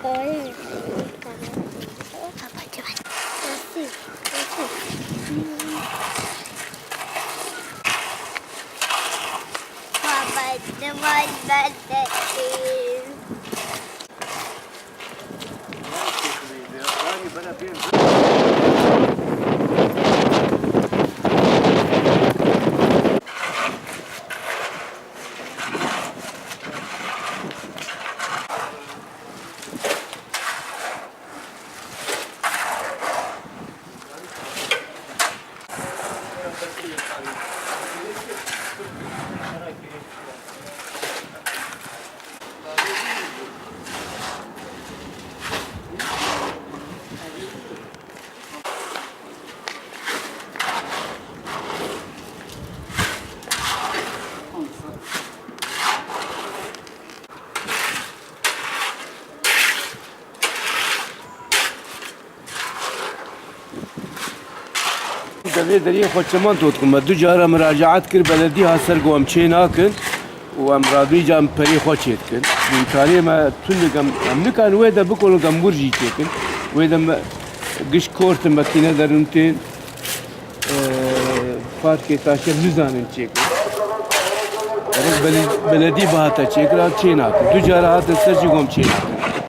Ay. Babacım ay ben de Devlet deriye xocman totkum. Du cara müracaat kir belediye hasar gom çeynakın. و ام رادوی جام پری خوشید کن. امکانی ما تونگم امنکان ویدا بکنم برجی کن. ویدا گش کورت مکینه درونتین fark taşır düzanen çekin. Yani belediye bahata çekin, çeynakın. Du cara hatın serci gom çeynakın.